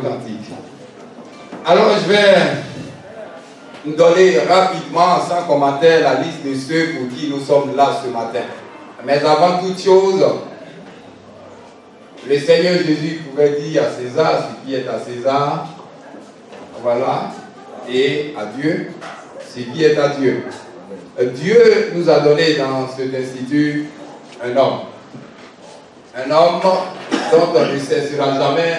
authentique. Alors je vais nous donner rapidement, sans commentaire, la liste de ceux pour qui nous sommes là ce matin. Mais avant toute chose, le Seigneur Jésus pouvait dire à César ce qui est à César, voilà, et à Dieu ce qui est à Dieu. Dieu nous a donné dans cet institut un homme. Un homme dont on ne cessera jamais,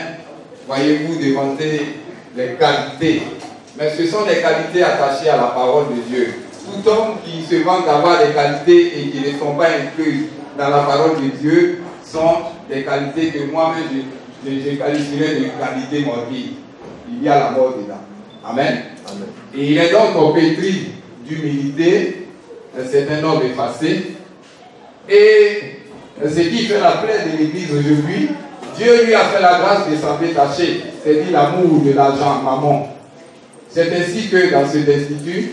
voyez-vous, de vanter les qualités. Mais ce sont des qualités attachées à la parole de Dieu. Tout homme qui se vante d'avoir des qualités et qui ne sont pas incluses dans la parole de Dieu sont des qualités que moi-même je qualifierais de qualités morbides. Il y a la mort dedans. Amen. Amen. Et il est donc pétri d'humilité. C'est un homme effacé. Et ce qui fait la plaie de l'Église aujourd'hui, Dieu lui a fait la grâce de s'en détacher. C'est-à-dire l'amour de l'argent, maman. C'est ainsi que dans cet institut,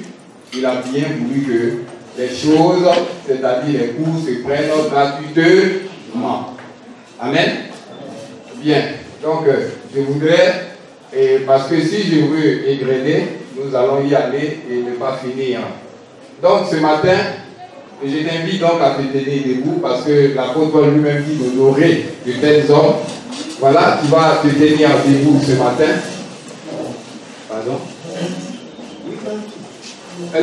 il a bien voulu que les choses, c'est-à-dire les cours, se prennent gratuitement. Amen. Bien. Donc, je voudrais, parce que si je veux égrener, nous allons y aller et ne pas finir. Donc, ce matin, je t'invite donc à te tenir debout parce que l'apôtre Paul lui-même dit d'honorer de tels hommes. Voilà, tu vas te tenir debout ce matin. Pardon.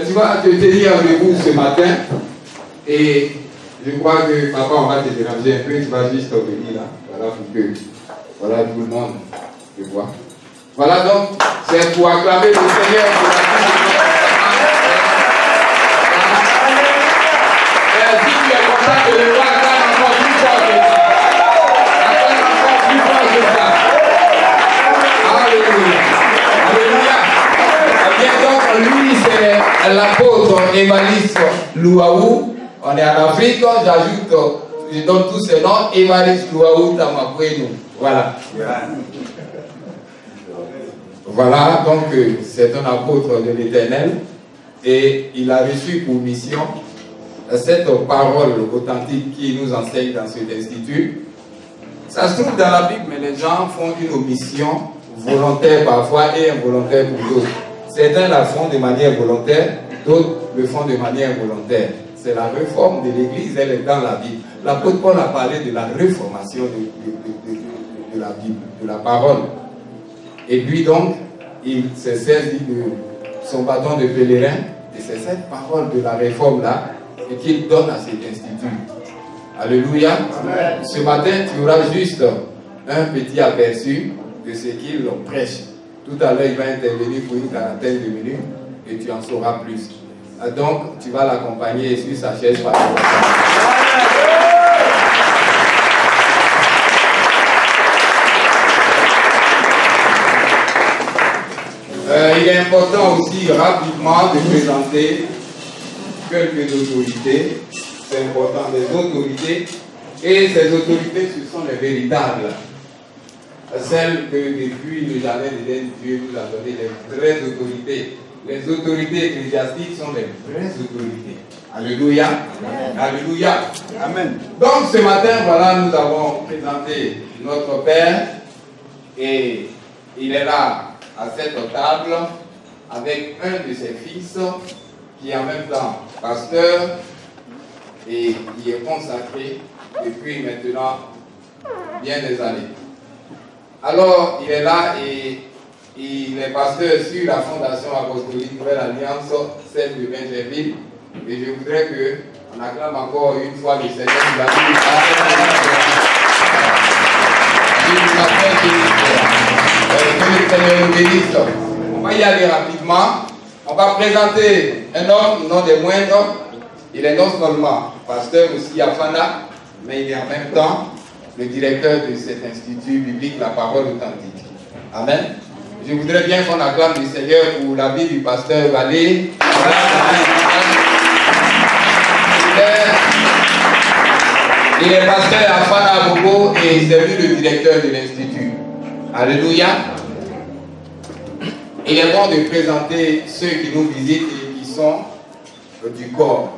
Tu vas te tenir debout ce matin et je crois que papa, on va te déranger un peu, tu vas juste venir là. Voilà pour que tout le monde te voit. Voilà donc, c'est pour acclamer le Seigneur pour la vie de notre papa. Si tu es content de le voir, acclame encore plus fort que ça. Acclame encore plus fort que ça. Alléluia. Alléluia. Bien donc, lui, c'est l'apôtre Évariste Louaou. On est en Afrique, j'ajoute, je donne tous ces noms, Évariste Louaou Tamakwenu. Voilà. Voilà, donc c'est un apôtre de l'Éternel et il a reçu pour mission cette parole authentique qui nous enseigne dans cet institut. Ça se trouve dans la Bible, mais les gens font une omission volontaire parfois et involontaire pour d'autres. Certains la font de manière volontaire, d'autres le font de manière volontaire. C'est la réforme de l'Église, elle est dans la Bible. L'apôtre Paul a parlé de la réformation de la Bible, de la parole. Et puis donc, il s'est saisi de son bâton de pèlerin, et c'est cette parole de la réforme-là qu'il donne à cet institut. Alléluia. Amen. Ce matin, tu auras juste un petit aperçu de ce qu'il prêche. Tout à l'heure, il va intervenir pour une quarantaine de minutes et tu en sauras plus. Donc, tu vas l'accompagner sur sa chaise par il est important aussi rapidement de présenter quelques autorités. C'est important, des autorités. Et ces autorités, ce sont les véritables. Celles que depuis le jardin d'Éden, Dieu nous a donné les vraies autorités. Les autorités ecclésiastiques sont les vraies autorités. Alléluia. Amen. Alléluia. Amen. Donc ce matin, voilà, nous avons présenté notre Père et il est là à cette table avec un de ses fils qui est en même temps pasteur et qui est consacré depuis maintenant bien des années. Alors, il est là et il est pasteur sur la Fondation Apostolique Nouvelle Alliance, celle de Benjerville. Et je voudrais qu'on acclame encore une fois le Seigneur de la vie. Que le Seigneur nous bénisse. On va y aller rapidement. On va présenter un homme, non des moindres. Il est non seulement pasteur aussi à Fana, mais il est en même temps le directeur de cet institut biblique, la parole authentique. Amen. Je voudrais bien qu'on acclame le Seigneur pour la vie du pasteur Valé. Il est pasteur à Fana Bobo et c'est lui le directeur de l'institut. Alléluia. Il est bon de présenter ceux qui nous visitent et qui sont du corps.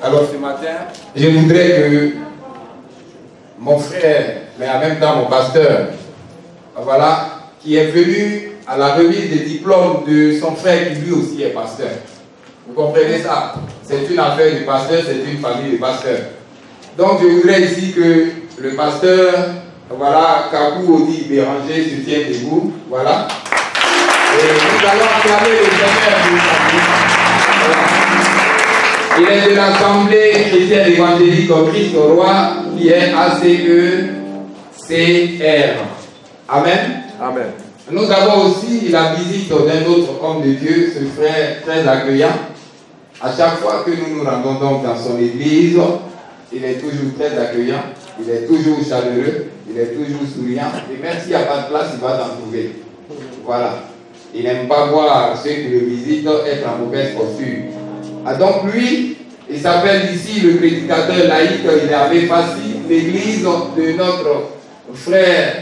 Alors ce matin, je voudrais que mon frère, mais en même temps mon pasteur, voilà, qui est venu à la remise des diplômes de son frère qui lui aussi est pasteur. Vous comprenez ça? C'est une affaire du pasteur, c'est une famille de pasteurs. Donc je voudrais ici que le pasteur, voilà, Kakou Odi Béranger se tienne debout. Voilà. Et nous allons acclamer le Seigneur pour sa vie. Voilà. Il est de l'Assemblée chrétienne évangélique au Christ au Roi, qui est ACECR. Amen. Amen. Nous avons aussi la visite d'un autre homme de Dieu, ce frère très accueillant. À chaque fois que nous nous rendons donc dans son église, il est toujours très accueillant, il est toujours chaleureux, il est toujours souriant. Et même s'il n'y a pas de place, il va t'en trouver. Voilà. Il n'aime pas voir ceux qui le visitent être en mauvaise posture. Ah, donc lui, il s'appelle ici le prédicateur laïque, il est avec Fassi, l'église de notre frère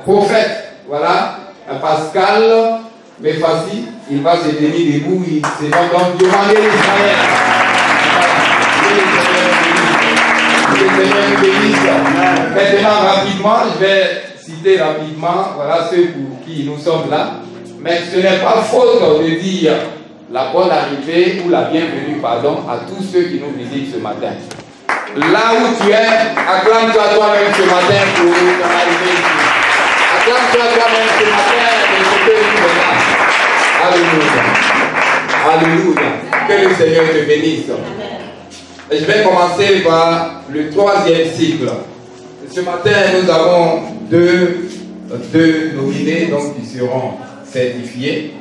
prophète. Voilà, Pascal Mefassi, il va se tenir debout, il se va donc demander l'Israël. Maintenant, rapidement, je vais citer rapidement, voilà ceux pour qui nous sommes là. Mais ce n'est pas faute de dire la bonne arrivée ou la bienvenue, pardon, à tous ceux qui nous visitent ce matin. Là où tu es, acclame-toi toi-même ce matin pour ton arrivée ici. Acclame-toi toi-même ce matin et ce que tu es là. Alléluia. Alléluia. Que le Seigneur te bénisse. Et je vais commencer par le 3e cycle. Ce matin, nous avons deux nominés donc, qui seront certifiés.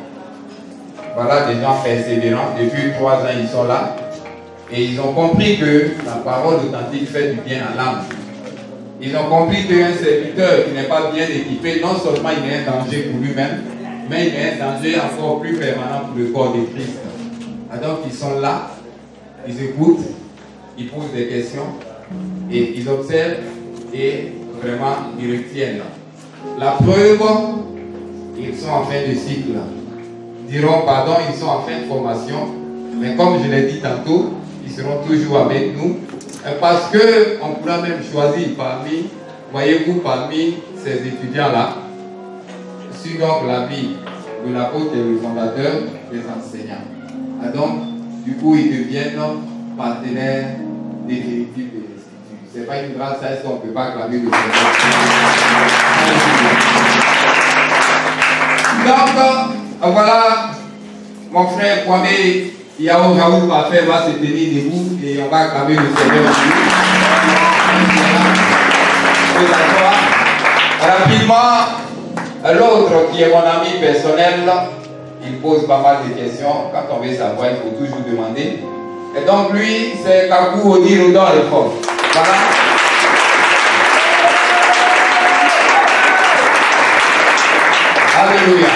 Voilà, des gens persévérants. Depuis 3 ans, ils sont là. Et ils ont compris que la parole authentique fait du bien à l'âme. Ils ont compris qu'un serviteur qui n'est pas bien équipé, non seulement il est un danger pour lui-même, mais il est un danger encore plus permanent pour le corps de Christ. Donc ils sont là, ils écoutent, ils posent des questions, et ils observent, et vraiment ils retiennent. La preuve, ils sont en fin de cycle. Ils diront, pardon, ils sont en fin de formation, mais comme je l'ai dit tantôt, ils seront toujours avec nous. Parce qu'on pourra même choisir parmi, voyez-vous, parmi ces étudiants-là, sur donc la vie de l'apôtre et le fondateur des enseignants. Et donc, du coup, ils deviennent partenaires définitifs de l'Institut. Ce n'est pas une grâce à ce qu'on ne peut pas acclamer le Seigneur. Donc, voilà, mon frère Kwame Yao Raoul Parfait va se tenir debout et on va acclamer le Seigneur. Rapidement, l'autre qui est mon ami personnel, il pose pas mal de questions. Quand on veut savoir, il faut toujours demander. Et donc lui, c'est Kakou Odi Rodon à l'époque. Voilà. Alléluia.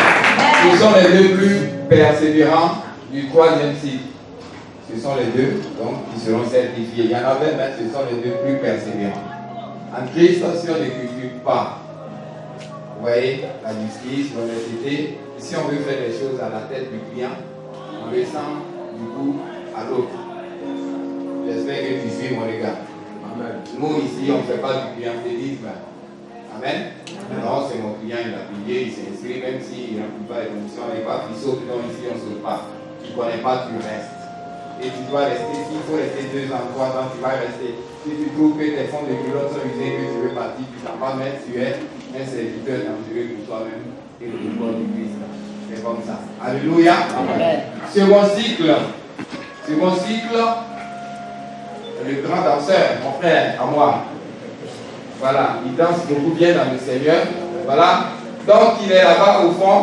Ce sont les deux plus persévérants du 3e cycle. Ce sont les deux donc, qui seront certifiés. Il y en avait, mais ce sont les deux plus persévérants. En Christ, si on ne cultive pas, vous voyez, la justice, l'honnêteté, si on veut faire les choses à la tête du client, on descend du coup à l'autre. J'espère que tu suis mon regard. Amen. Nous ici, on ne fait pas du clientélisme. Amen. Non, c'est mon client, il a payé, il s'est inscrit, même s'il ne remplit pas les conditions, il n'est pas il saute, non, ici on ne saute pas. Tu ne connais pas, tu restes. Et tu dois rester, s'il faut rester 2 ans, 3 ans, tu vas rester. Si tu trouves que tes fonds de culotte sont usés, que tu veux partir, tu t'en vas mettre, tu es un serviteur dangereux pour toi-même et le corps du Christ. C'est comme ça. Alléluia. Amen. Second cycle, le grand danseur, mon frère, à moi. Voilà, il danse beaucoup bien dans le Seigneur. Voilà. Donc il est là-bas au fond.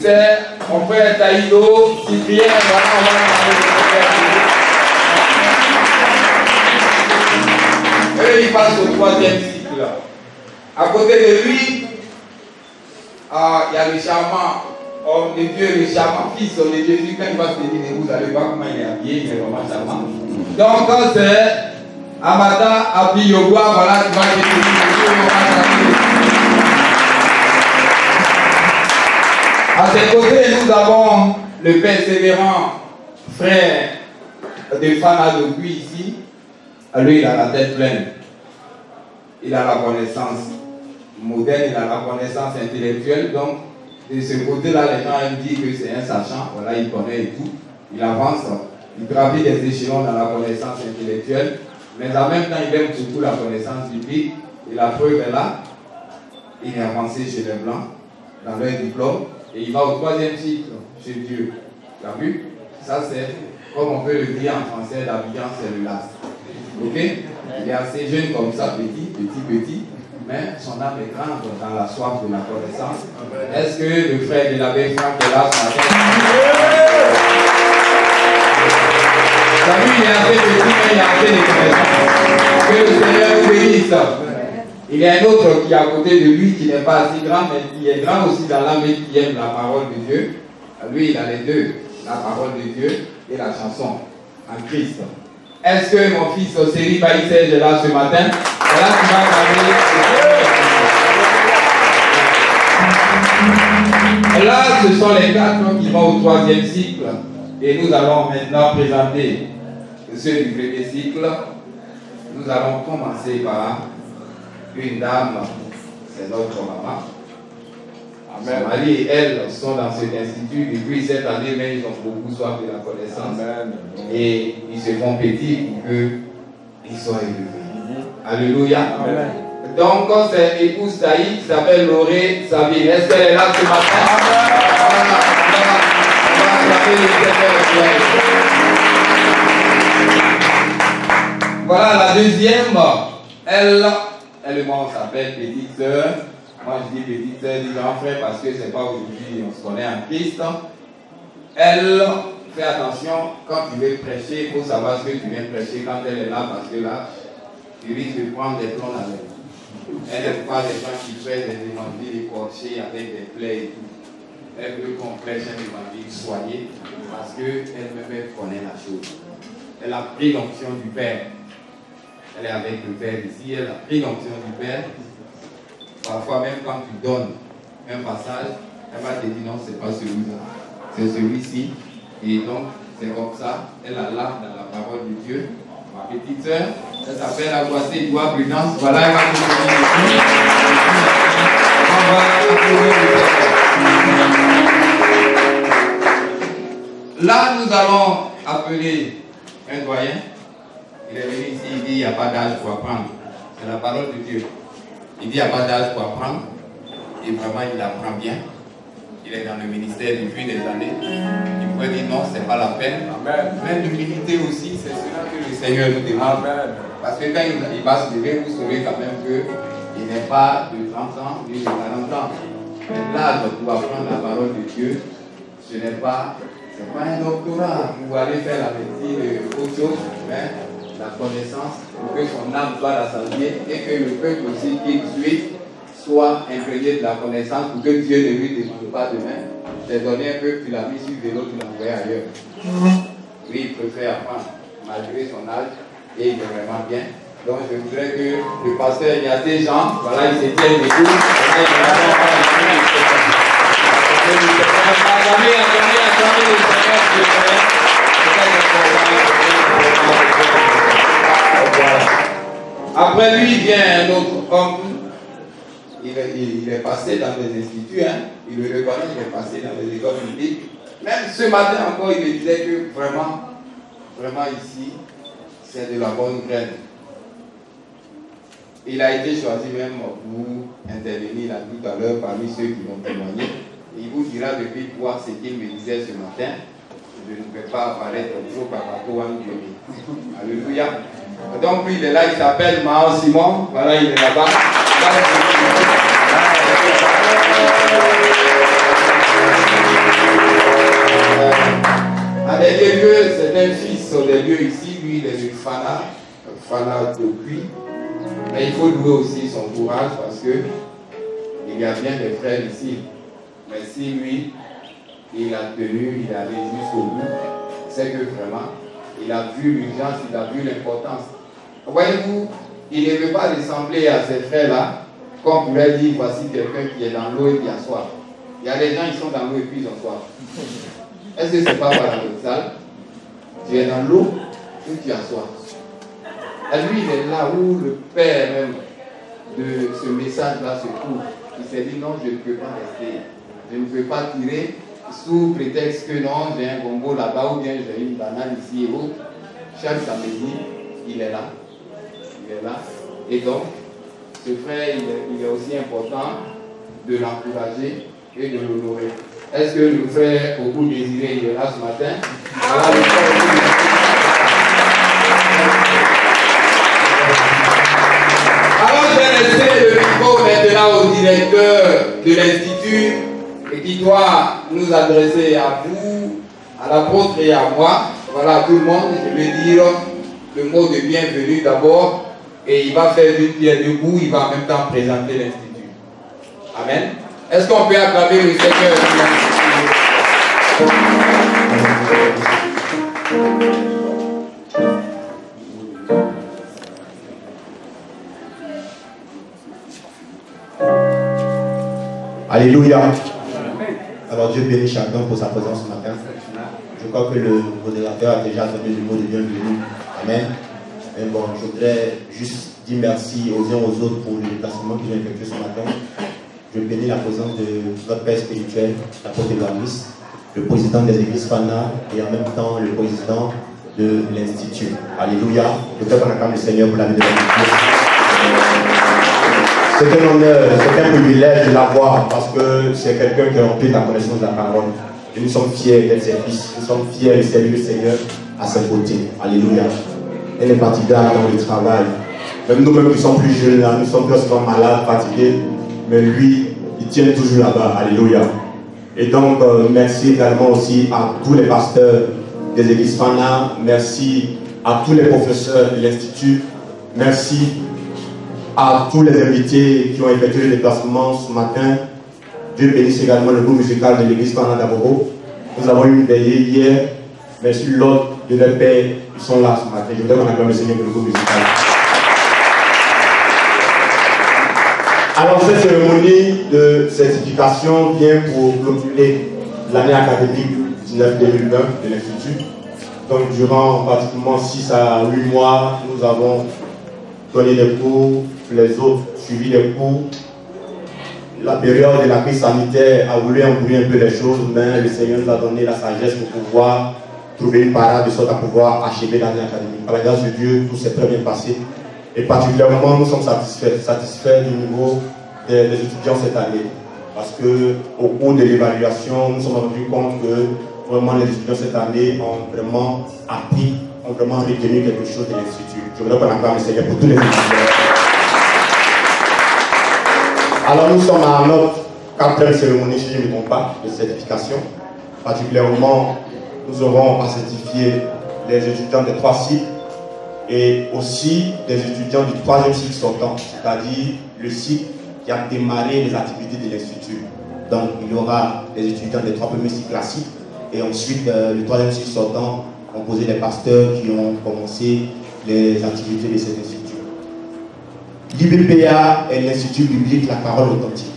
C'est mon frère Taïdo, Cyprien, voilà, on va parler. Eux, ils passent au 3e cycle. À côté de lui, il y a le charmant homme de Dieu, le charmant fils de Jésus. Quand il va se tenir, vous allez voir comment il est habillé, il est vraiment charmant. Donc, quand c'est Amata Abiyogwa, voilà, qui va se tenir. À ses côtés, nous avons le persévérant frère de Fana Dogui ici. Lui, il a la tête pleine. Il a la connaissance. moderne, il a la connaissance intellectuelle. Donc, de ce côté-là, les gens aiment dire que c'est un sachant. Voilà, il connaît et tout. Il avance, il gravit des échelons dans la connaissance intellectuelle. Mais en même temps, il aime surtout la connaissance biblique. Et la preuve est là. Il est avancé chez les Blancs, dans leur diplôme. Et il va au 3e cycle chez Dieu. Tu as vu? Ça, c'est, comme on peut le dire en français, l'Abidjan, c'est le last. Ok? Il est assez jeune comme ça, petit, mais son âme est grande dans la soif de la connaissance. Est-ce que le frère de l'abbé Franck est là ce matin? T'as vu, il est assez petit, mais il a assez de connaissances. Que le Seigneur nous bénisse. Il y a un autre qui est à côté de lui, qui n'est pas assez grand, mais qui est grand aussi dans l'âme et qui aime la parole de Dieu. Lui, il a les deux, la parole de Dieu et la chanson en Christ. Est-ce que mon fils Seri Baïsège est là ce matin? Et là, tu vas parler. Là, ce sont les 4 qui vont au 3e cycle. Et nous allons maintenant présenter ceux du 1er cycle. Nous allons commencer par une dame, c'est notre maman. Son mari et elle sont dans cet institut depuis cette année, mais ils ont beaucoup soif de la connaissance. Amen. Et ils se font petits pour qu'ils soient élevés. Alléluia. Amen. Donc, c'est l'épouse Taïd qui s'appelle Lauré Sabine. Est-ce qu'elle est là ce matin? Voilà la deuxième. Elle et moi, on s'appelle petite sœur. Moi, je dis petite sœur, dis grand frère, parce que c'est pas aujourd'hui, on se connaît en Christ. Elle fait attention, quand tu veux prêcher, il faut savoir ce que tu viens prêcher quand elle est là, parce que là, tu risques de prendre des plombs dans l'air. Elle n'aime pas les gens qui font des évangiles écorchés avec des plaies et tout. Elle veut qu'on prêche un évangile soigné, parce qu'elle-même connaît la chose. Elle a pris l'onction du Père. Elle est avec le Père ici, elle a pris l'onction du Père. Parfois, même quand tu donnes un passage, elle va te dire non, c'est pas celui-là, c'est celui-ci. Et donc, c'est comme ça, elle a l'âme dans la parole de Dieu. Ma petite sœur, elle s'appelle Aguacé Doua Prudence. Voilà, elle va nous donner on va applaudir. Là, nous allons appeler un doyen. Il est venu ici, il dit il n'y a pas d'âge pour apprendre. C'est la parole de Dieu. Il dit il n'y a pas d'âge pour apprendre. Et vraiment, il apprend bien. Il est dans le ministère depuis des années. Il pourrait dire non, ce n'est pas la peine. Amen. Mais l'humilité aussi, c'est cela que le Seigneur nous demande. Amen. Parce que quand il va se lever, vous saurez quand même qu'il n'est pas de 30 ans, ni de 40 ans. Mais l'âge pour apprendre la parole de Dieu, ce n'est pas un doctorat. Vous allez faire la médecine autre chose, mais la connaissance pour que son âme soit rassasiée et que le peuple aussi qui suit soit imprégné de la connaissance pour que Dieu ne lui demande pas demain. J'ai donné un peu, tu l'as mis sur le vélo, tu l'as envoyé ailleurs. Oui, il préfère apprendre malgré son âge et il est vraiment bien. Donc je voudrais que le pasteur Ignaté Jean, voilà, il se tient debout. Après lui vient un autre homme. Il est passé dans des instituts, hein. Il le reconnaît, il est passé dans des écoles publiques. Même ce matin encore, il me disait que vraiment ici, c'est de la bonne graine. Il a été choisi même pour intervenir là tout à l'heure parmi ceux qui vont témoigner. Il vous dira depuis quoi ce qu'il me disait ce matin. Je ne vais pas apparaître trop par rapport à Dieu. Alléluia. Donc lui, il est là, il s'appelle Mao Simon. Voilà, il est là-bas. Avec quelques, c'est un fils des lieux ici. Lui, il est le Fana depuis. Mais il faut louer aussi son courage parce que il y a bien des frères ici. Mais si lui, il a tenu, il a allé jusqu'au bout, c'est que vraiment, il a vu l'urgence, il a vu l'importance. Voyez-vous, il ne veut pas ressembler à ces frères-là, comme on pourrait dire, voici quelqu'un qui est dans l'eau et qui a soif. Il y a des gens qui sont dans l'eau et puis ils ont soif. Est-ce que ce n'est pas paradoxal? Tu es dans l'eau et tu as soif. Et lui, il est là où le Père même de ce message-là se trouve. Il s'est dit non, je ne peux pas rester. Je ne peux pas tirer sous prétexte que non, j'ai un gombo là-bas ou bien j'ai une banane ici et autres. Chaque samedi, il est là. Il est là. Et donc, ce frère, il est aussi important de l'encourager et de l'honorer. Est-ce que le frère au bout désiré, il est là ce matin? Voilà le frère au bout désiré. Alors, je vais laisser le micro maintenant au directeur de l'Institut et qui doit nous adresser à vous, à l'apôtre et à moi. Voilà, tout le monde, je vais dire le mot de bienvenue d'abord et il va faire d'une pierre deux coups, il va en même temps présenter l'Institut. Amen. Est-ce qu'on peut acclamer le Seigneur? Alléluia. Alors Dieu bénit chacun pour sa présence ce matin. Je crois que le modérateur a déjà donné le mot de bienvenue. Amen. Mais bon, je voudrais juste dire merci aux uns aux autres pour le déplacement qu'ils ont effectué ce matin. Je bénis la présence de notre père spirituel, l'apôtre Evangelis, le président des églises Fana et en même temps le président de l'Institut. Alléluia. Je voudrais qu'on acclame le Seigneur pour la vie de l'Institut. C'est un honneur, c'est un privilège de l'avoir parce que c'est quelqu'un qui a rempli la connaissance de la parole. Et nous sommes fiers d'être ses fils, nous sommes fiers de servir le Seigneur à ses côtés. Alléluia. Elle est fatigable dans le travail. Même nous-mêmes qui sommes plus jeunes là, nous sommes plus souvent malades, fatigués, mais lui, il tient toujours là-bas. Alléluia. Et donc, merci également aussi à tous les pasteurs des églises Fana, merci à tous les professeurs de l'Institut, merci à tous les invités qui ont effectué le déplacement ce matin. Dieu bénisse également le groupe musical de l'église Fana d'Abobo. Nous avons eu une veillée hier, mais sur l'ordre de leur père, ils sont là ce matin. Je voudrais qu'on acclame le Seigneur pour le groupe musical. Alors, cette cérémonie de certification vient pour clôturer l'année académique 19-2020 de l'Institut. Donc, durant pratiquement 6 à 8 mois, nous avons donné des cours, les autres suivi les cours. La période de la crise sanitaire a voulu embrouiller un peu les choses, mais le Seigneur nous a donné la sagesse pour pouvoir trouver une parade de sorte à pouvoir achever l'année académique. Par la grâce de Dieu, tout s'est très bien passé. Et particulièrement, nous sommes satisfaits du niveau des étudiants cette année. Parce qu'au cours de l'évaluation, nous nous sommes rendus compte que vraiment les étudiants cette année ont vraiment appris, ont vraiment retenu quelque chose de l'Institut. Je voudrais qu'on acclame le Seigneur pour tous les étudiants. Alors nous sommes à notre 4e cérémonie, si je ne me trompe pas, de certification. Particulièrement, nous aurons à certifier les étudiants des 3 cycles et aussi des étudiants du 3e cycle sortant, c'est-à-dire le cycle qui a démarré les activités de l'Institut. Donc il y aura les étudiants des 3 premiers cycles classiques et ensuite le 3e cycle sortant composé des pasteurs qui ont commencé les activités de cet institut. L'IBPA est l'Institut biblique La Parole Authentique.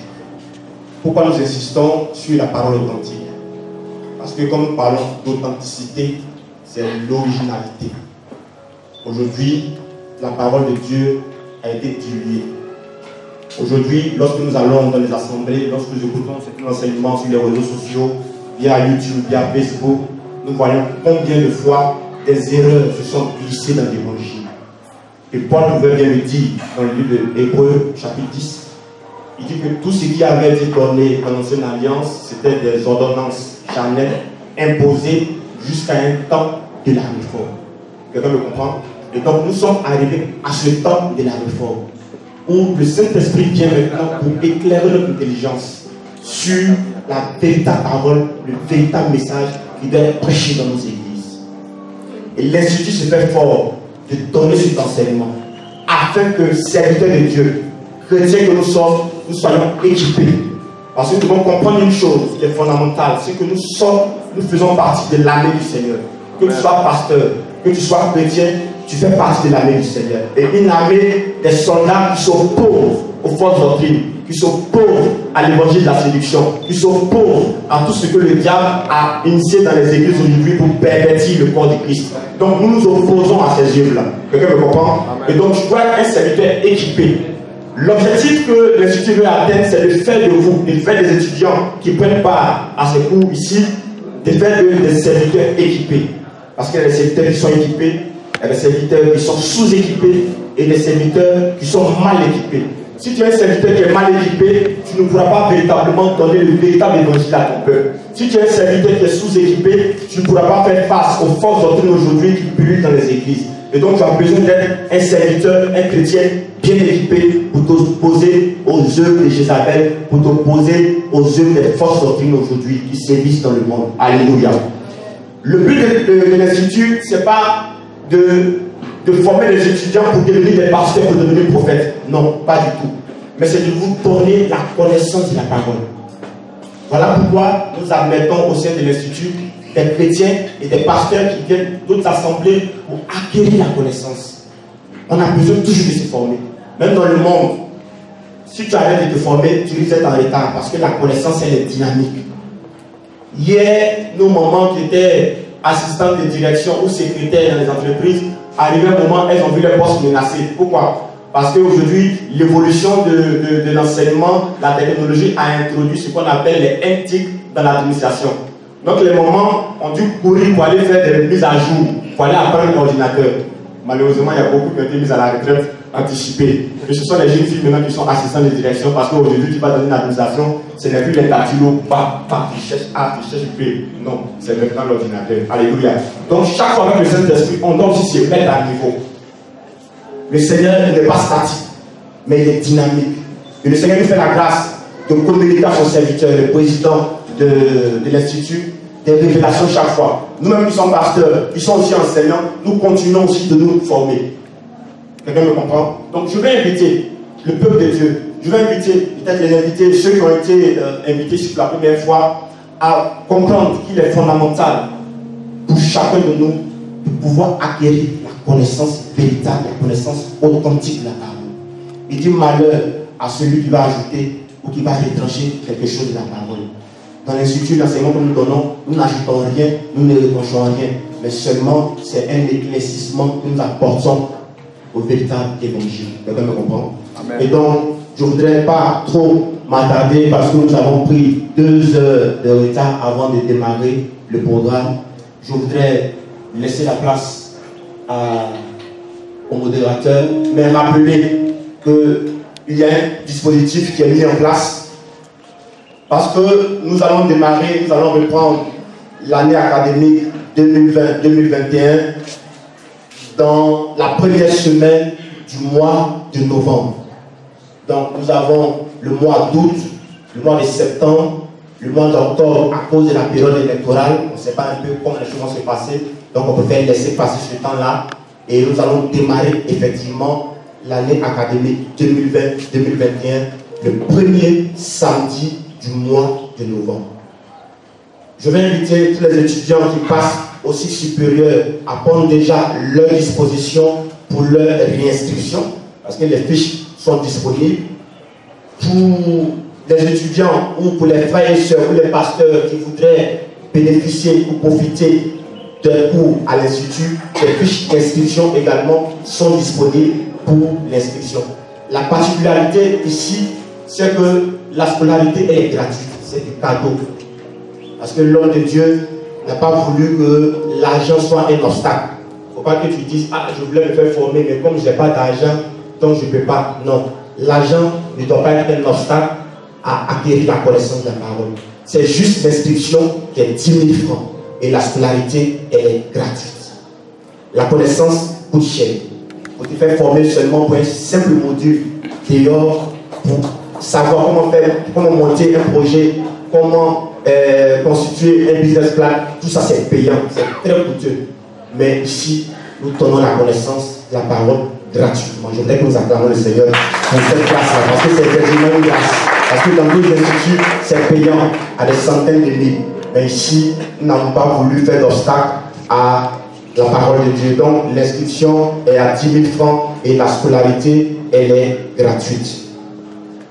Pourquoi nous insistons sur la parole authentique? Parce que comme nous parlons d'authenticité, c'est l'originalité. Aujourd'hui, la parole de Dieu a été diluée. Aujourd'hui, lorsque nous allons dans les assemblées, lorsque nous écoutons certains enseignements sur les réseaux sociaux, via YouTube, via Facebook, nous voyons combien de fois des erreurs se sont glissées dans l'évangile. Et Paul pouvait bien le dire dans le livre de Hébreux, chapitre 10. Il dit que tout ce qui avait été donné dans l'ancienne alliance, c'était des ordonnances charnelles imposées jusqu'à un temps de la réforme. Quelqu'un me comprend? Et donc nous sommes arrivés à ce temps de la réforme, où le Saint-Esprit vient maintenant pour éclairer notre intelligence sur la véritable parole, le véritable message qui doit être prêché dans nos églises. Et l'Institut se fait fort de donner cet enseignement afin que, serviteurs de Dieu, chrétiens que nous sommes, nous soyons équipés. Parce que nous devons comprendre une chose qui est fondamentale, c'est que nous faisons partie de l'armée du Seigneur. Que tu sois pasteur, que tu sois chrétien, tu fais partie de l'armée du Seigneur. Et une armée des soldats qui sont pauvres aux fausses doctrines, qui sont pauvres à l'évangile de la séduction, qui sont pauvres à tout ce que le diable a initié dans les églises aujourd'hui pour pervertir le corps de Christ. Donc nous nous opposons à ces œuvres-là. Quelqu'un me comprend? Et donc je dois être un serviteur équipé. L'objectif que l'Institut veut atteindre, c'est de faire de vous, de faire des étudiants qui prennent part à ces cours ici, de faire des serviteurs équipés. Parce qu'il y a des serviteurs qui sont équipés, il y a des serviteurs qui sont sous-équipés et des serviteurs qui sont mal équipés. Si tu es un serviteur qui est mal équipé, tu ne pourras pas véritablement donner le véritable évangile à ton peuple. Si tu es un serviteur qui est sous-équipé, tu ne pourras pas faire face aux forces doctrines aujourd'hui qui pullulent dans les églises. Et donc tu as besoin d'être un serviteur, un chrétien bien équipé pour t'opposer aux œuvres de Jézabel, pour t'opposer aux œuvres des forces doctrines aujourd'hui qui sévissent dans le monde. Alléluia. Le but de l'Institut, ce n'est pas de former des étudiants pour devenir des pasteurs, pour devenir prophètes. Non, pas du tout. Mais c'est de vous donner la connaissance de la parole. Voilà pourquoi nous admettons au sein de l'Institut des chrétiens et des pasteurs qui viennent d'autres assemblées pour acquérir la connaissance. On a besoin toujours de se former. Même dans le monde, si tu arrêtes de te former, tu risques d'être en retard parce que la connaissance, elle est dynamique. Hier, nos mamans qui étaient assistantes de direction ou secrétaires dans les entreprises, arrivé un moment, elles ont vu leur poste menacé. Pourquoi? Parce qu'aujourd'hui, l'évolution de l'enseignement, la technologie a introduit ce qu'on appelle les NTIC dans l'administration. Donc les mamans ont dû courir pour aller faire des mises à jour, pour aller apprendre l'ordinateur. Malheureusement, il y a beaucoup qui ont été mis à la retraite anticipée. Et ce sont les jeunes filles maintenant qui sont assistantes de direction parce qu'aujourd'hui, tu vas dans une administration, ce n'est plus les tatilos, tu cherches A, tu cherches B. Non, c'est maintenant l'ordinateur. Alléluia. Donc chaque fois avec le Saint-Esprit, on doit aussi se mettre à niveau. Le Seigneur n'est pas statique, mais il est dynamique. Et le Seigneur nous fait la grâce de communiquer à son serviteur, le président de l'Institut, des révélations chaque fois. Nous-mêmes qui sommes pasteurs, qui sont aussi enseignants, nous continuons aussi de nous former. Quelqu'un me comprend? Donc je vais inviter le peuple de Dieu, je vais inviter peut-être les invités, ceux qui ont été invités pour la première fois, à comprendre qu'il est fondamental pour chacun de nous de pouvoir acquérir la connaissance véritable, la connaissance authentique de la parole. Il dit malheur à celui qui va ajouter ou qui va retrancher quelque chose de la parole. Dans l'Institut, l'enseignement que nous donnons, nous n'ajoutons rien, nous ne retranchons rien, mais seulement c'est un éclaircissement que nous apportons au véritable évangile. Quelqu'un me comprend? Amen. Et donc, je ne voudrais pas trop m'attarder parce que nous avons pris 2 heures de retard avant de démarrer le programme. Je voudrais laisser la place au modérateur, mais rappeler qu'il y a un dispositif qui est mis en place parce que nous allons démarrer, nous allons reprendre l'année académique 2020-2021 dans la première semaine du mois de novembre. Donc nous avons le mois d'août, le mois de septembre, le mois d'octobre à cause de la période électorale. On ne sait pas un peu comment les choses vont se passer. Donc on préfère laisser passer ce temps-là. Et nous allons démarrer effectivement l'année académique 2020-2021 le premier samedi du mois de novembre. Je vais inviter tous les étudiants qui passent au cycle supérieur à prendre déjà leur disposition pour leur réinscription, parce que les fiches sont disponibles. Pour les étudiants ou pour les frères et sœurs ou les pasteurs qui voudraient bénéficier ou profiter d'un cours à l'Institut, les fiches d'inscription également sont disponibles pour l'inscription. La particularité ici, c'est que la scolarité est gratuite, c'est du cadeau. Parce que l'homme de Dieu n'a pas voulu que l'argent soit un obstacle. Il ne faut pas que tu dises, ah, je voulais me faire former, mais comme je n'ai pas d'argent, donc je ne peux pas. Non, l'argent ne doit pas être un obstacle à acquérir la connaissance de la parole. C'est juste l'inscription qui est 10 000 francs. Et la scolarité, elle est gratuite. La connaissance coûte cher. Il faut te faire former seulement pour un simple module dehors pour savoir comment monter un projet, comment constituer un business plan. Tout ça, c'est payant, c'est très coûteux. Mais ici, nous donnons la connaissance de la parole gratuitement. Je voudrais que nous acclamons le Seigneur pour cette grâce-là, parce que c'est vraiment une grâce. Parce que dans d'autres instituts, c'est payant à des centaines de mille. Mais ici, nous n'avons pas voulu faire d'obstacle à la parole de Dieu. Donc, l'inscription est à 10 000 francs et la scolarité, elle est gratuite.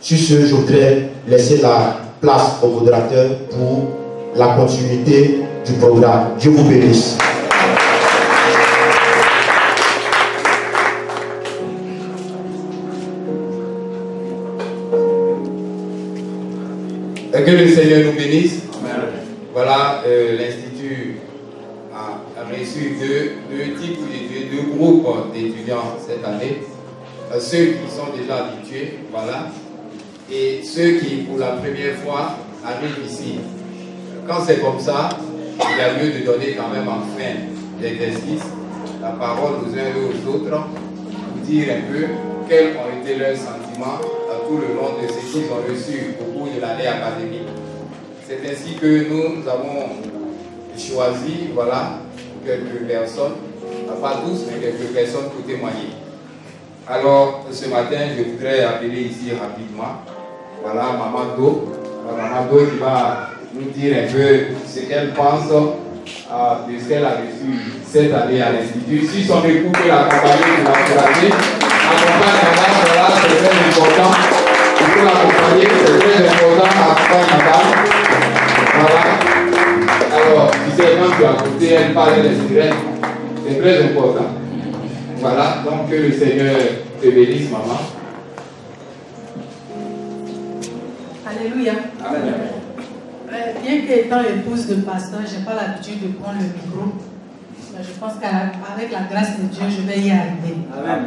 Sur ce, je voudrais laisser la place au modérateur pour la continuité du programme. Dieu vous bénisse. Que le Seigneur nous bénisse. Voilà, l'Institut a reçu deux types, deux groupes d'étudiants cette année. Ceux qui sont déjà habitués, voilà, et ceux qui, pour la première fois, arrivent ici. Quand c'est comme ça, il y a lieu de donner quand même en fin d'exercice la parole aux uns et aux autres pour dire un peu quels ont été leurs sentiments tout le long de ce qu'ils ont reçu au cours de l'année académique. C'est ainsi que nous avons choisi, voilà, quelques personnes, pas tous, mais quelques personnes pour témoigner. Alors, ce matin, je voudrais appeler ici rapidement, voilà, Maman Do. Maman Do qui va nous dire un peu ce qu'elle pense de ce qu'elle a reçu cette année à l'Institut. Si son époux peut l'accompagner pour l'encourager, accompagne Madame, voilà, c'est très important. Il faut l'accompagner, c'est très important, accompagne Madame. Voilà. Alors, si c'est quand tu es à côté, elle parle des sirènes, c'est très important. Voilà, donc que le Seigneur te bénisse, maman. Alléluia. Amen. Bien qu'étant épouse de pasteur, je n'ai pas l'habitude de prendre le micro. Mais je pense qu'avec la grâce de Dieu, je vais y arriver. Amen.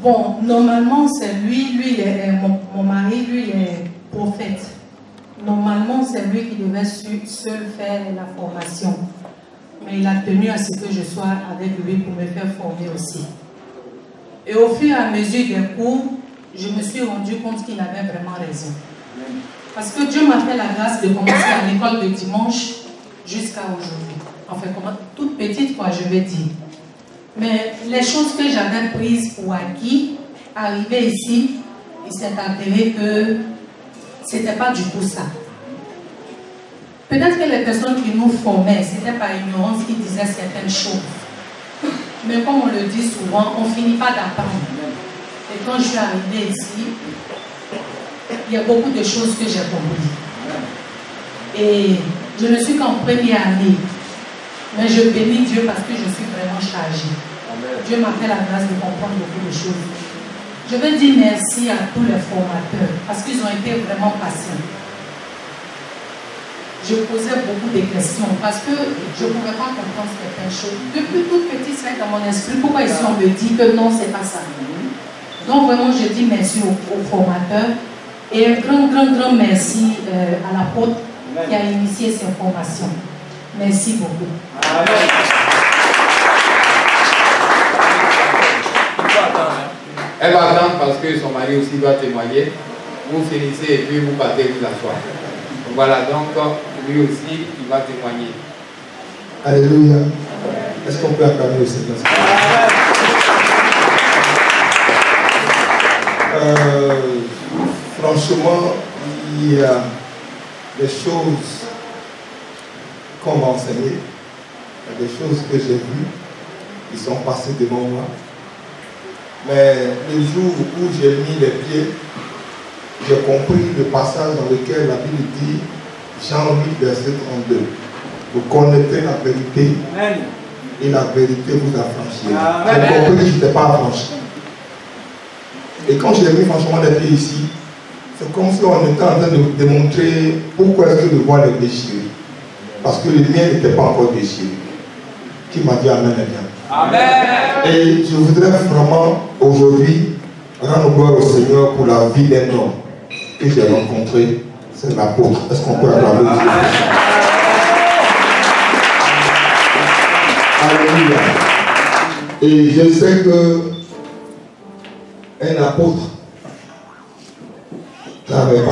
Bon, normalement, c'est lui mon mari, lui, il est prophète. Normalement, c'est lui qui devait seul faire la formation. Mais il a tenu à ce que je sois avec lui pour me faire former aussi. Et au fur et à mesure des cours, je me suis rendu compte qu'il avait vraiment raison. Parce que Dieu m'a fait la grâce de commencer à l'école de dimanche jusqu'à aujourd'hui. Enfin, comme toute petite, quoi, je vais dire. Mais les choses que j'avais prises pour acquis, arrivé ici, il s'est avéré que ce n'était pas du tout ça. Peut-être que les personnes qui nous formaient, c'était par ignorance qui disaient certaines choses. Mais comme on le dit souvent, on ne finit pas d'apprendre. Et quand je suis arrivée ici, il y a beaucoup de choses que j'ai comprises. Et je ne suis qu'en première année. Mais je bénis Dieu parce que je suis vraiment chargée. Dieu m'a fait la grâce de comprendre beaucoup de choses. Je veux dire merci à tous les formateurs parce qu'ils ont été vraiment patients. Je posais beaucoup de questions parce que je ne pouvais pas comprendre certaines choses. Depuis toute petite, c'est dans mon esprit. Pourquoi ici on me dit que non, c'est pas ça? Donc vraiment, je dis merci aux formateurs et un grand merci à l'apôtre qui a initié ces formations. Merci beaucoup. Amen. Elle va attendre parce que son mari aussi doit témoigner. Vous finissez et puis vous partez vous asseoir. Voilà, donc lui aussi, il va témoigner. Alléluia. Est-ce qu'on peut acclamer le Seigneur? Franchement, il y a des choses qu'on m'a enseignées, il y a des choses que j'ai vues, qui sont passées devant moi. Mais le jour où j'ai mis les pieds, j'ai compris le passage dans lequel la Bible dit, Jean 8, verset 32, vous connaîtrez la vérité et la vérité vous affranchira. J'ai compris que je n'étais pas affranchi. Et quand j'ai mis franchement les pieds ici, c'est comme si on était en train de démontrer pourquoi est-ce que le voile est déchiré. Parce que le mien n'était pas encore déchiré. Qui m'a dit Amen et bien. Amen. Et je voudrais vraiment aujourd'hui rendre gloire au Seigneur pour la vie d'un homme que j'ai rencontré, c'est l'apôtre. Est-ce qu'on peut acclamer? Alléluia. Et je sais que un apôtre travaille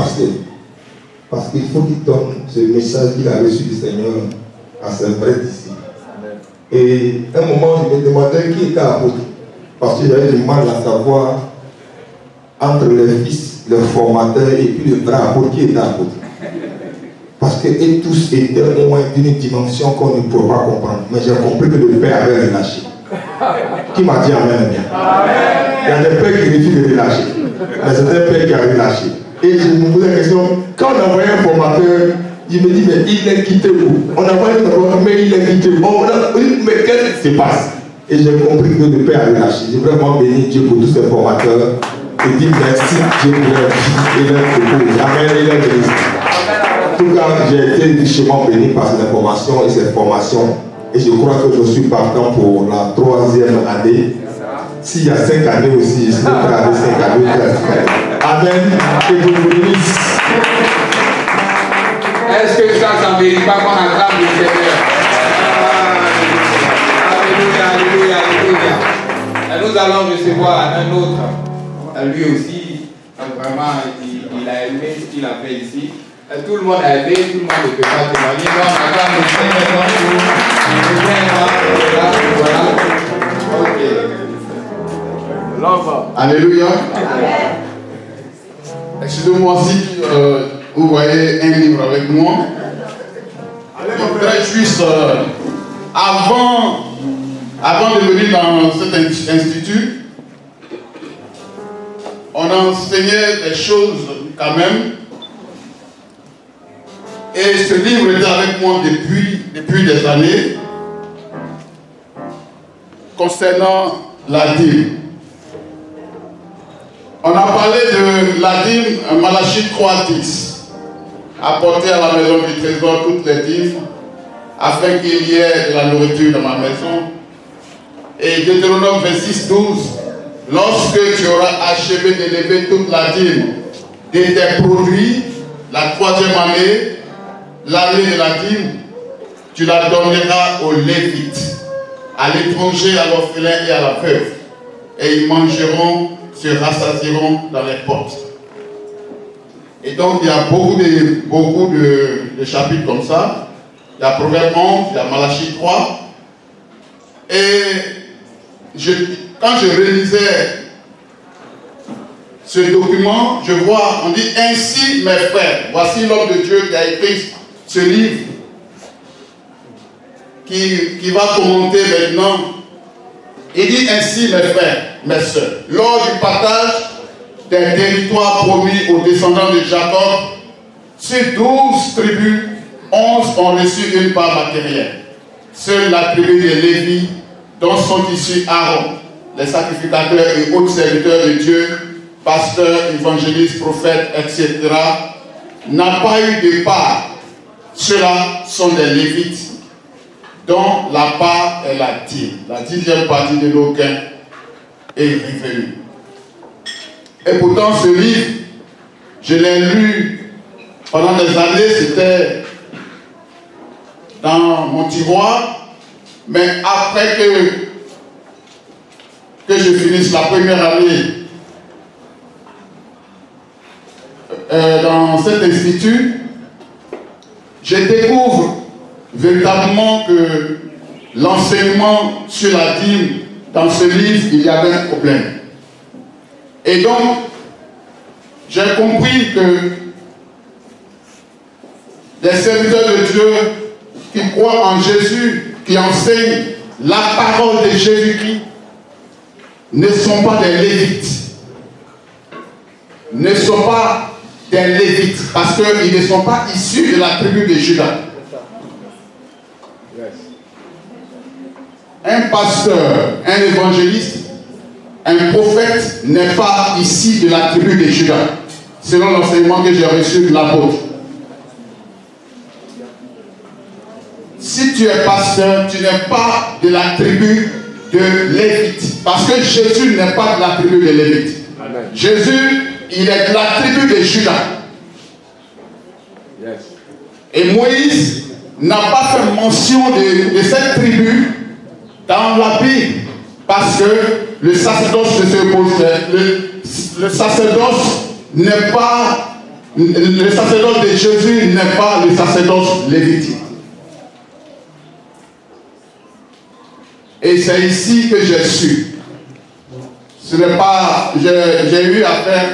parce qu'il faut qu'il donne ce message qu'il a reçu du Seigneur à ses vrais disciples. Et à un moment, je me demandais qui était apôtre, parce que j'avais du mal à savoir entre les fils, le formateur et puis le vrai apôtre qui était apôtre. Parce qu'ils tous étaient au moins d'une dimension qu'on ne pourrait pas comprendre. Mais j'ai compris que le Père avait relâché. Qui m'a dit Amen bien? Il y a des pères qui refusent de relâcher. Mais c'est un père qui a relâché. Et je me posais la question, quand on envoyait un formateur, il me dit, mais il est quitté où? On a envoyé un formateur, mais il est quitté où? Mais qu'est-ce qui se passe? Et j'ai compris que le Père a relâché. J'ai vraiment béni Dieu pour tous ces formateurs. Et dit merci Dieu pour leur vie et leur propos. Amen et leur bénédiction. tout cas, j'ai été richement béni par ces informations et ces formations. Et je crois que je suis partant pour la 3e année. S'il y a 5 années aussi, je suis prêt à aller 5 années. Amen. Que vous vous bénisse. Est-ce que ça ne mérite pas qu'on acclame le Seigneur? Alléluia, alléluia, alléluia. Et nous allons recevoir un autre. Lui aussi, vraiment, il a aimé ce qu'il a fait ici. Et tout le monde a aimé, tout le monde ne peut pas témoigner. Donc, on acclame le Seigneur. Voilà. Ok. Alléluia. Excusez-moi si vous voyez un livre avec moi. Je voudrais juste, avant de venir dans cet institut, on enseignait des choses quand même. Et ce livre était avec moi depuis des années concernant la dîme. On a parlé de la dîme, Malachie 3:10, apporter à la maison du trésor toutes les dîmes, afin qu'il y ait de la nourriture dans ma maison. Et Deutéronome 26:12, lorsque tu auras achevé d'élever toute la dîme de tes produits, la 3e année, l'année de la dîme, tu la donneras aux Lévites, à l'étranger, à l'orphelin et à la veuve, et ils mangeront, se rassasieront dans les portes. Et donc il y a beaucoup de chapitres comme ça. Il y a Proverbe 11, il y a Malachie 3. Et quand je réalisais ce document, je vois, on dit ainsi mes frères, voici l'homme de Dieu qui a écrit ce livre, qui va commenter maintenant. Il dit ainsi mes frères, mes soeurs, lors du partage des territoires promis aux descendants de Jacob, sur 12 tribus, 11 ont reçu une part matérielle. Seule la tribu de Lévi, dont sont issus Aaron, les sacrificateurs et autres serviteurs de Dieu, pasteurs, évangélistes, prophètes, etc., n'a pas eu de part. Ceux-là sont des Lévites, dont la part est la dîme. La 10e partie de l'aucun est revenue. Et pourtant, ce livre, je l'ai lu pendant des années, c'était dans mon tiroir, mais après que je finisse la première année dans cet institut, je découvre véritablement que l'enseignement sur la dîme, dans ce livre, il y avait un problème. Et donc, j'ai compris que les serviteurs de Dieu qui croient en Jésus, qui enseignent la parole de Jésus-Christ, ne sont pas des Lévites. Ne sont pas des Lévites, parce qu'ils ne sont pas issus de la tribu de Juda. Un pasteur, un évangéliste, un prophète n'est pas ici de la tribu de Juda, selon l'enseignement que j'ai reçu de l'apôtre. Si tu es pasteur, tu n'es pas de la tribu de Lévite, parce que Jésus n'est pas de la tribu de Lévite. Amen. Jésus, il est de la tribu de Juda. Yes. Et Moïse n'a pas fait mention de cette tribu dans la Bible, parce que le sacerdoce le sacerdoce n'est pas, le sacerdoce de Jésus n'est pas le sacerdoce lévitique. Et c'est ici que j'ai su. Ce n'est pas, j'ai eu à faire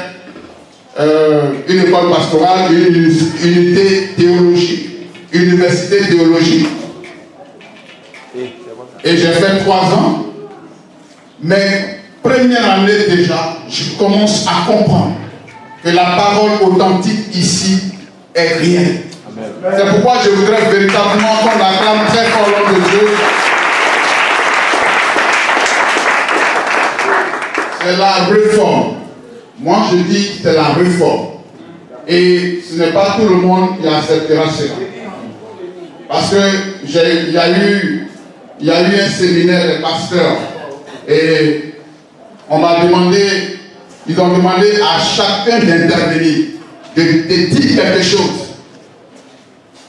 une école pastorale, une unité théologique, université théologique. Et j'ai fait 3 ans. Mais première année déjà, je commence à comprendre que la parole authentique ici est rien. C'est pourquoi je voudrais véritablement qu'on acclame très fort l'homme de Dieu. C'est la réforme. Moi je dis c'est la réforme. Et ce n'est pas tout le monde qui acceptera cela. Parce qu'il y a eu un séminaire de pasteurs et on m'a demandé, ils ont demandé à chacun d'intervenir, de dire quelque chose.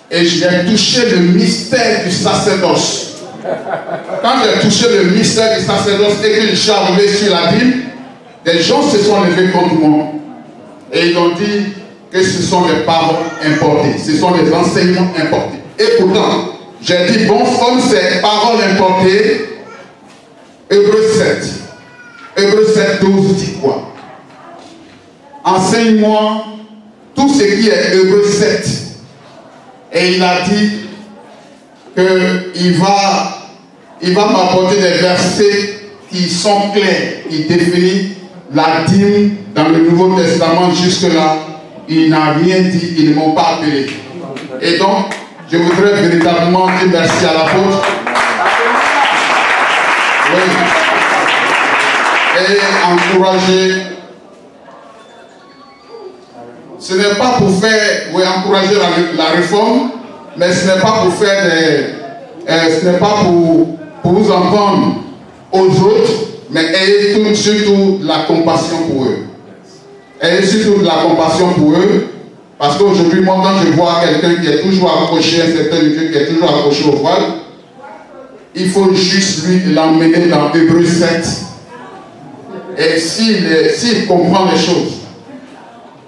Et j'ai touché le mystère du sacerdoce. Quand j'ai touché le mystère du sacerdoce et que je suis arrivé sur la Bible, des gens se sont levés contre moi. Et ils ont dit que ce sont des paroles importées, ce sont des enseignements importés. Et pourtant, j'ai dit, bon, comme ces paroles importées, Hébreux 7. Hébreux 7, 12 dit quoi? Enseigne-moi tout ce qui est Hébreux 7. Et il a dit qu'il va m'apporter des versets qui sont clairs, qui définissent la dîme dans le Nouveau Testament. Jusque-là, il n'a rien dit, ils ne m'ont pas appelé. Et donc, je voudrais véritablement dire merci à l'apôtre. Oui. Et encourager. Ce n'est pas pour faire, oui, encourager la réforme, mais ce n'est pas pour faire ce n'est pas pour vous en prendre aux autres, mais ayez surtout la compassion pour eux. Ayez surtout de la compassion pour eux, parce qu'aujourd'hui, moi, quand je vois quelqu'un qui est toujours accroché, un certain Dieu qui est toujours accroché au voile, il faut juste lui l'emmener dans Hébreux 7. Et s'il comprend les choses,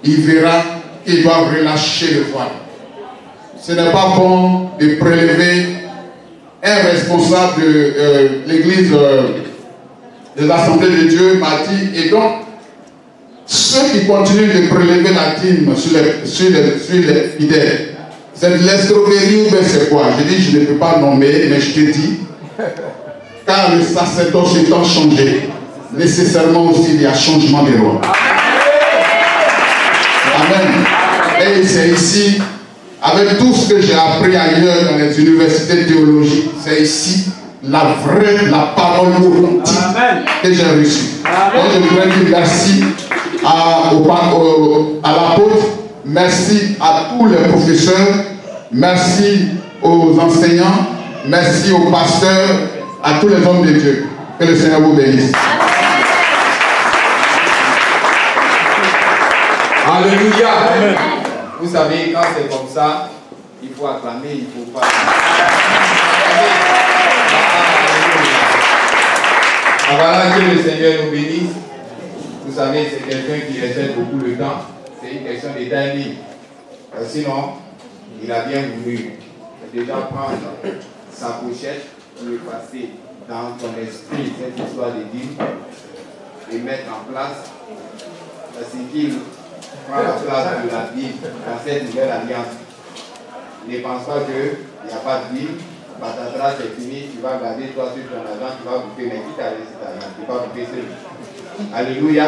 il verra qu'il doit relâcher le voile. Ce n'est pas bon de prélever un responsable de l'église de l'Assemblée de Dieu m'a dit, et donc ceux qui continuent de prélever la dîme sur les fidèles, c'est de l'escroquerie ou bien c'est quoi? Je dis, je ne peux pas nommer, mais je te dis, car le sacerdoce étant changé, nécessairement aussi il y a changement des lois. Amen. Et c'est ici, avec tout ce que j'ai appris ailleurs dans les universités théologiques, c'est ici la parole authentique que j'ai reçue. Donc je voudrais dire merci à l'apôtre, merci à tous les professeurs, merci aux enseignants, merci aux pasteurs, à tous les hommes de Dieu. Que le Seigneur vous bénisse. Alléluia. Amen. Vous savez, quand c'est comme ça, il faut acclamer, il ne faut pas. Voilà, que le Seigneur nous bénisse. Vous savez, c'est quelqu'un qui respecte beaucoup le temps. C'est une question de timing. Sinon, il a bien voulu déjà prendre sa pochette pour le passer dans ton esprit, cette histoire de dîme, et mettre en place ce qu'il prend la place de la dîme dans cette nouvelle alliance. Ne pense pas qu'il n'y a pas de dîme, patatras, c'est fini, tu vas garder toi sur ton argent, tu vas bouffer, mais qui t'a laissé ta argent, tu vas bouffer seul. Alléluia.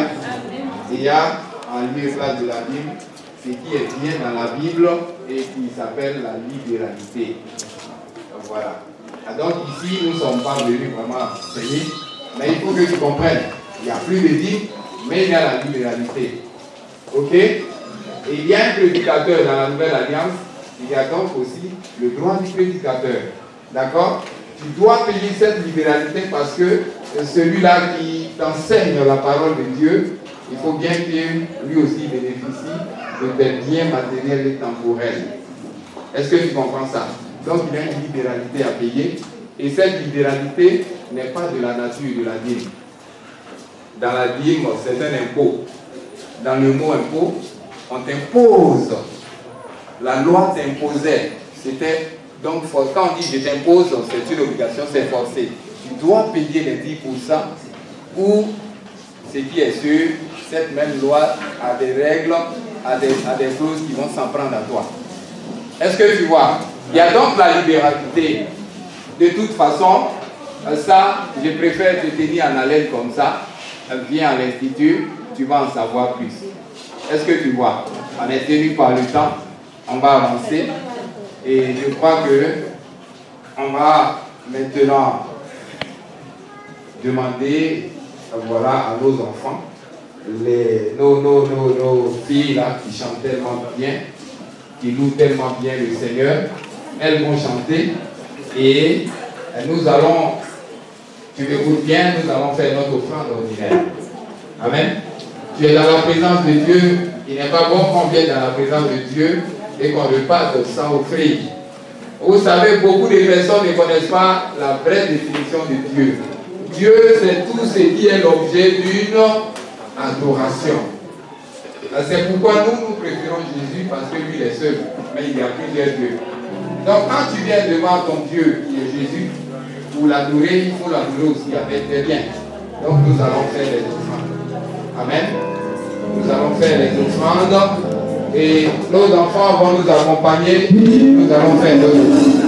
Il y a en lieu et place de la dîme ce qui est bien dans la Bible et qui s'appelle la libéralité. Voilà. Donc ici, nous ne sommes pas venus vraiment enseigner, mais il faut que tu comprennes. Il n'y a plus de dîme, mais il y a la libéralité. Ok? Et il y a un prédicateur dans la Nouvelle Alliance, il y a donc aussi le droit du prédicateur. D'accord? Tu dois payer cette libéralité parce que celui-là qui t'enseigne la parole de Dieu, il faut bien que lui aussi bénéficie de tes biens matériels et temporels. Est-ce que tu comprends ça? Donc il y a une libéralité à payer et cette libéralité n'est pas de la nature de la dîme. Dans la dîme, c'est un impôt. Dans le mot impôt, on t'impose. La loi t'imposait. C'était donc quand on dit je t'impose, c'est une obligation, c'est forcé. Tu dois payer les 10% ou ce qui est sûr, cette même loi a des règles, a des choses qui vont s'en prendre à toi. Est-ce que tu vois? Il y a donc la libéralité. De toute façon, ça, je préfère te tenir en haleine comme ça. Viens à l'institut, tu vas en savoir plus. Est-ce que tu vois? On est tenu par le temps, on va avancer. Et je crois que on va maintenant demander, voilà, à nos enfants nos filles là qui chantent tellement bien, qui louent tellement bien le Seigneur. Elles vont chanter et nous allons, tu m'écoutes bien, nous allons faire notre offrande ordinaire. Amen. Tu es dans la présence de Dieu. Il n'est pas bon qu'on vienne dans la présence de Dieu et qu'on reparte sans offrir. Vous savez, beaucoup de personnes ne connaissent pas la vraie définition de Dieu. Dieu, c'est tout ce qui est l'objet d'une adoration. C'est pourquoi nous préférons Jésus, parce que lui il est seul, mais il y a plusieurs dieux. Donc quand tu viens devant ton Dieu qui est Jésus, pour l'adorer, il faut l'adorer aussi avec des biens. Donc nous allons faire les offrandes. Amen. Nous allons faire les offrandes et nos enfants vont nous accompagner. Nous allons faire nos offrandes.